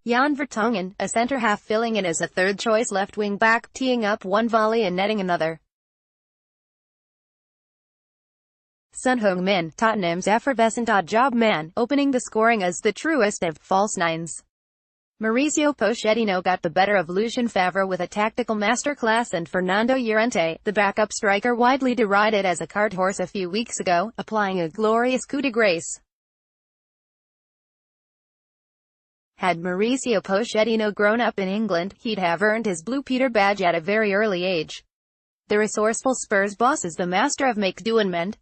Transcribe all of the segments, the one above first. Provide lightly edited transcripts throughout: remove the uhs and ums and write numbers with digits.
Jan Vertonghen, a centre-half filling in as a third-choice left wing-back, teeing up one volley and netting another. Son Heung-min, Tottenham's effervescent odd-job man, opening the scoring as the truest of false nines. Mauricio Pochettino got the better of Lucien Favre with a tactical masterclass, and Fernando Llorente, the backup striker widely derided as a carthorse a few weeks ago, applying a glorious coup de grace. Had Mauricio Pochettino grown up in England, he'd have earned his Blue Peter badge at a very early age. The resourceful Spurs boss is the master of make do and mend.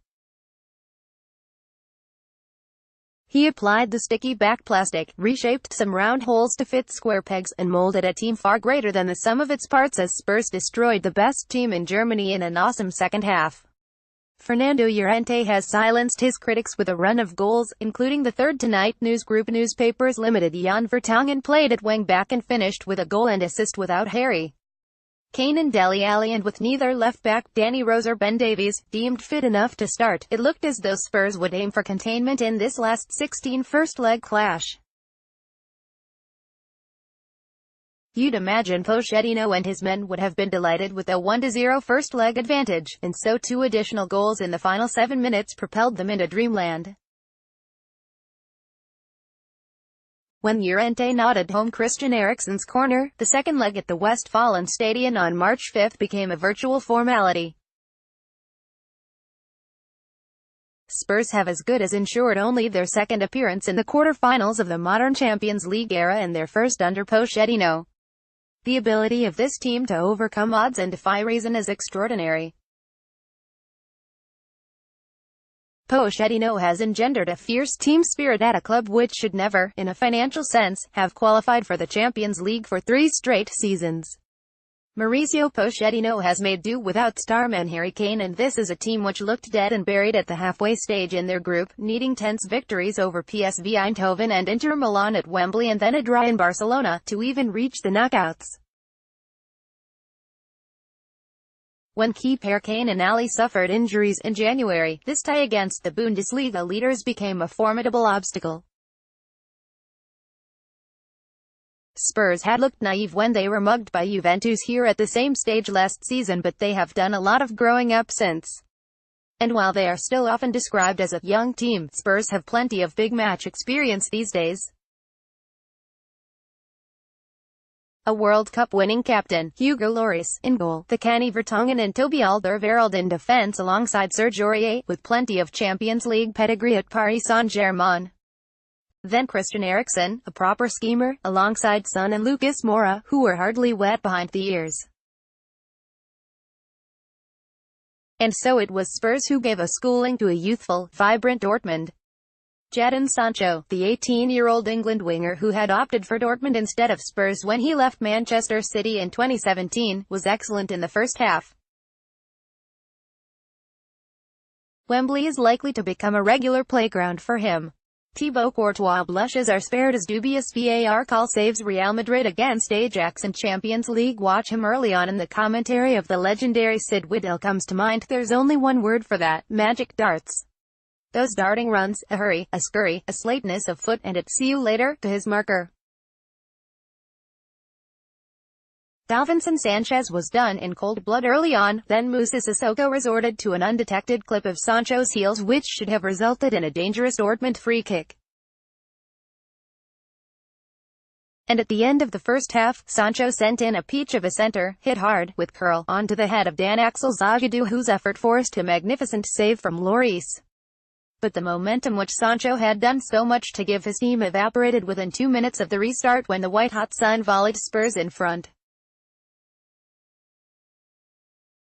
He applied the sticky back plastic, reshaped some round holes to fit square pegs, and molded a team far greater than the sum of its parts as Spurs destroyed the best team in Germany in an awesome second half. Fernando Llorente has silenced his critics with a run of goals, including the third tonight. News Group Newspapers Limited. Jan Vertonghen played at wing-back and finished with a goal and assist without Harry Kane and Dele Alli, and with neither left-back, Danny Rose or Ben Davies, deemed fit enough to start. It looked as though Spurs would aim for containment in this last 16 first-leg clash. You'd imagine Pochettino and his men would have been delighted with a 1-0 first-leg advantage, and so 2 additional goals in the final 7 minutes propelled them into dreamland. When Llorente nodded home Christian Eriksen's corner, the second leg at the Westfalen Stadion on March 5 became a virtual formality. Spurs have as good as ensured only their second appearance in the quarter-finals of the modern Champions League era and their first under Pochettino. The ability of this team to overcome odds and defy reason is extraordinary. Pochettino has engendered a fierce team spirit at a club which should never, in a financial sense, have qualified for the Champions League for 3 straight seasons. Mauricio Pochettino has made do without starman Harry Kane, and this is a team which looked dead and buried at the halfway stage in their group, needing tense victories over PSV Eindhoven and Inter Milan at Wembley and then a draw in Barcelona, to even reach the knockouts. When key pair Kane and Alli suffered injuries in January, this tie against the Bundesliga leaders became a formidable obstacle. Spurs had looked naive when they were mugged by Juventus here at the same stage last season, but they have done a lot of growing up since. And while they are still often described as a young team, Spurs have plenty of big match experience these days. A World Cup winning captain, Hugo Lloris, in goal, the canny Vertonghen and Toby Alderweireld in defense alongside Serge Aurier, with plenty of Champions League pedigree at Paris Saint-Germain. Then Christian Eriksen, a proper schemer, alongside Son and Lucas Moura, who were hardly wet behind the ears. And so it was Spurs who gave a schooling to a youthful, vibrant Dortmund. Jadon Sancho, the 18-year-old England winger who had opted for Dortmund instead of Spurs when he left Manchester City in 2017, was excellent in the first half. Wembley is likely to become a regular playground for him. Thibaut Courtois blushes are spared as dubious VAR call saves Real Madrid against Ajax in Champions League. Watch him early on in the commentary of the legendary Sid Waddell comes to mind. There's only one word for that: magic darts. Those darting runs, a hurry, a scurry, a slateness of foot, and it's see you later, to his marker. Davinson Sanchez was done in cold blood early on, then Moussa Sissoko resorted to an undetected clip of Sancho's heels which should have resulted in a dangerous Dortmund free kick. And at the end of the first half, Sancho sent in a peach of a centre, hit hard, with curl, onto the head of Dan Axel Zagadou, whose effort forced a magnificent save from Lloris. But the momentum which Sancho had done so much to give his team evaporated within 2 minutes of the restart when the white-hot sun volleyed Spurs in front.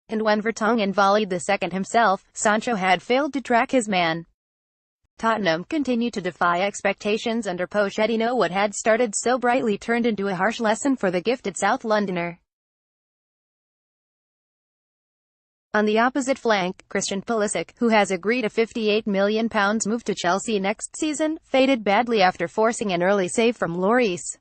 And when Vertonghen volleyed the second himself, Sancho had failed to track his man. Tottenham continued to defy expectations under Pochettino. What had started so brightly turned into a harsh lesson for the gifted South Londoner. On the opposite flank, Christian Pulisic, who has agreed a £58 million move to Chelsea next season, faded badly after forcing an early save from Lloris.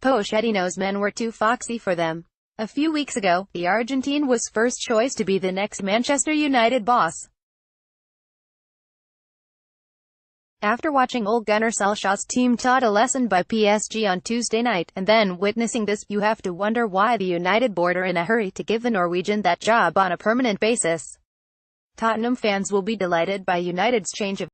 Pochettino's men were too foxy for them. A few weeks ago, the Argentine was first choice to be the next Manchester United boss. After watching Ole Gunnar Solskjaer's team taught a lesson by PSG on Tuesday night, and then witnessing this, you have to wonder why the United board are in a hurry to give the Norwegian that job on a permanent basis. Tottenham fans will be delighted by United's change of